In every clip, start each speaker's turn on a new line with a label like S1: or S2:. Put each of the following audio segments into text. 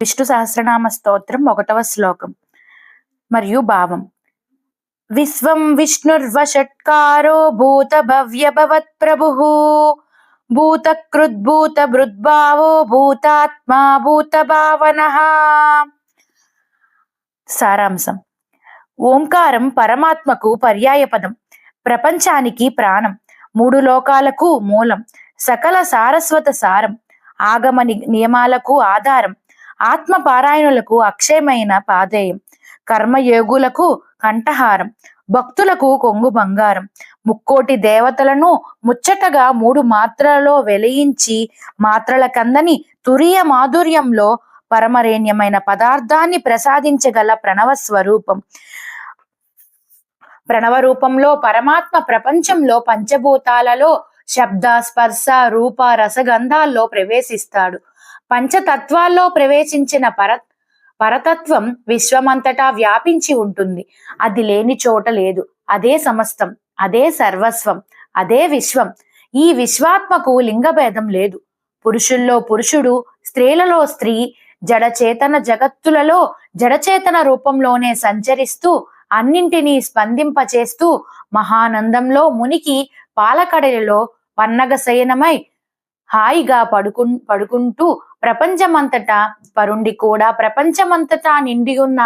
S1: విష్ణు సహస్రనామ స్తోత్రం 1వ శ్లోకం మరియు భావం. విశ్వం విష్ణుర్వషట్కారో భూత భవ్య భవత్ ప్రభుః భూతకృద్భూత భృద్భావో భూతాత్మా భూత భావనః. సారాంశం. ఓంకారం పరమాత్మకు పర్యాయ పదం, ప్రపంచానికి ప్రాణం, 3 లోకాలకు మూలం, సకల సారస్వత సారం, ఆగమ నియమాలకు ఆధారం, ఆత్మ పారాయణులకు అక్షయమైన పాదేయం, కర్మయోగులకు కంఠహారం, భక్తులకు కొంగు బంగారం, ముక్కోటి దేవతలను ముచ్చటగా 3 మాత్రలలో వెలియించి మాత్రల కందని తురియ మాధుర్యంలో పరమరేణ్యమైన పదార్థాన్ని ప్రసాదించగల ప్రణవ స్వరూపం. ప్రణవ రూపంలో పరమాత్మ ప్రపంచంలో పంచభూతాలలో శబ్ద స్పర్శ రూప రసగంధాల్లో ప్రవేశిస్తాడు. పంచతత్వాల్లో ప్రవేశించిన పరతత్వం విశ్వమంతటా వ్యాపించి ఉంటుంది. అది లేని చోట లేదు. అదే సమస్తం, అదే సర్వస్వం, అదే విశ్వం. ఈ విశ్వాత్మకు లింగభేదం లేదు. పురుషుల్లో పురుషుడు, స్త్రీలలో స్త్రీ, జడచేతన జగత్తులలో జడచేతన రూపంలోనే సంచరిస్తూ అన్నింటినీ స్పందింపచేస్తూ మహానందంలో మునికి పాలకడలిలో పన్నగ శయనమై హాయిగా పడుకుంటూ ప్రపంచమంతటా పరుండి కూడా ప్రపంచమంతటా నిండి ఉన్న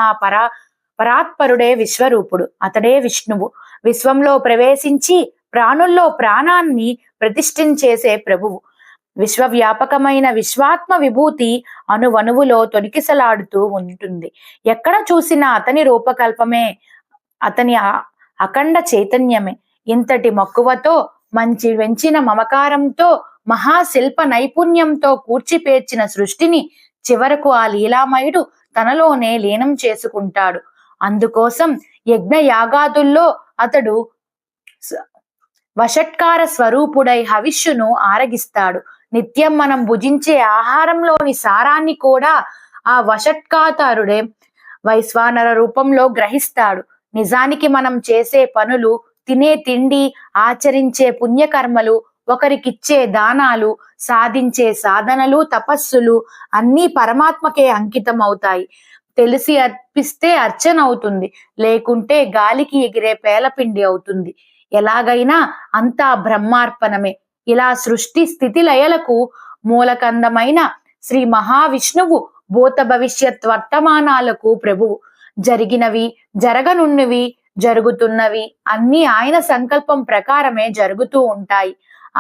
S1: పరాత్పరుడే విశ్వరూపుడు. అతడే విష్ణువు. విశ్వంలో ప్రవేశించి ప్రాణుల్లో ప్రాణాన్ని ప్రతిష్ఠించేసే ప్రభువు. విశ్వవ్యాపకమైన విశ్వాత్మ విభూతి అణువణువులో తొణికిసలాడుతూ ఉంటుంది. ఎక్కడ చూసినా అతని రూపకల్పమే, అతని అఖండ చైతన్యమే. ఇంతటి మక్కువతో మంచి వెంచిన మమకారంతో మహాశిల్ప నైపుణ్యంతో కూర్చిపేర్చిన సృష్టిని చివరకు ఆ లీలామయుడు తనలోనే లీనం చేసుకుంటాడు. అందుకోసం యజ్ఞ యాగాదుల్లో అతడు వషట్కార స్వరూపుడై హవిష్యును ఆరగిస్తాడు. నిత్యం మనం భుజించే ఆహారంలోని సారాన్ని కూడా ఆ వషట్కారుడే వైశ్వానర రూపంలో గ్రహిస్తాడు. నిజానికి మనం చేసే పనులు, తినే తిండి, ఆచరించే పుణ్యకర్మలు, ఒకరికిచ్చే దానాలు, సాధించే సాధనలు, తపస్సులు అన్నీ పరమాత్మకే అంకితం అవుతాయి. తెలిసి అర్పిస్తే అర్చన అవుతుంది, లేకుంటే గాలికి ఎగిరే పేలపిండి అవుతుంది. ఎలాగైనా అంతా బ్రహ్మార్పణమే. ఇలా సృష్టి స్థితి లయలకు మూలకందమైన శ్రీ మహావిష్ణువు భూత భవిష్యత్ వర్తమానాలకు ప్రభువు. జరిగినవి, జరగనున్నవి, జరుగుతున్నవి అన్నీ ఆయన సంకల్పం ప్రకారమే జరుగుతూ ఉంటాయి.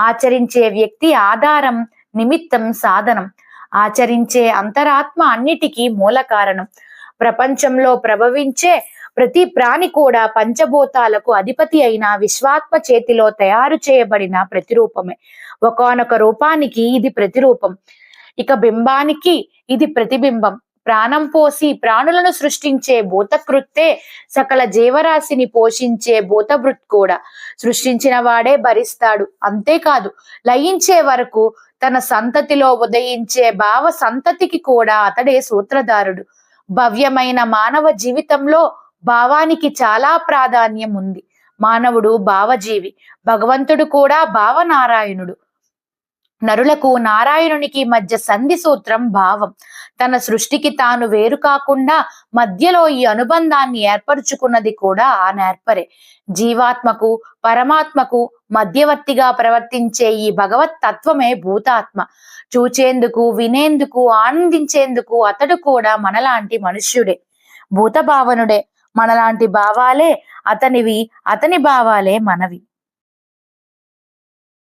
S1: ఆచరించే వ్యక్తి ఆధారం, నిమిత్తం, సాధనం. ఆచరించే అంతరాత్మ అన్నిటికీ మూల కారణం. ప్రపంచంలో ప్రభవించే ప్రతి ప్రాణి కూడా పంచభూతాలకు అధిపతి అయిన విశ్వాత్మ చేతిలో తయారు చేయబడిన ప్రతిరూపమే. ఒకానొక రూపానికి ఇది ప్రతిరూపం, ఇక బింబానికి ఇది ప్రతిబింబం. ప్రాణం పోసి ప్రాణులను సృష్టించే భూతకృత్తే సకల జీవరాశిని పోషించే భూతభృత్ కూడా. సృష్టించిన వాడే భరిస్తాడు. అంతేకాదు, లయించే వరకు తన సంతతిలో ఉదయించే భావ సంతతికి కూడా అతడే సూత్రధారుడు. భవ్యమైన మానవ జీవితంలో భావానికి చాలా ప్రాధాన్యం ఉంది. మానవుడు భావజీవి, భగవంతుడు కూడా భావనారాయణుడు. నరులకు నారాయణునికి మధ్య సంధి సూత్రం భావం. తన సృష్టికి తాను వేరు కాకుండా మధ్యలో ఈ అనుబంధాన్ని ఏర్పరుచుకున్నది కూడా ఆ నేర్పరే. జీవాత్మకు పరమాత్మకు మధ్యవర్తిగా ప్రవర్తించే ఈ భగవత్ తత్వమే భూతాత్మ. చూచేందుకు, వినేందుకు, ఆనందించేందుకు అతడు కూడా మనలాంటి మనుష్యుడే, భూత భావనుడే. మనలాంటి భావాలే అతనివి, అతని భావాలే మనవి.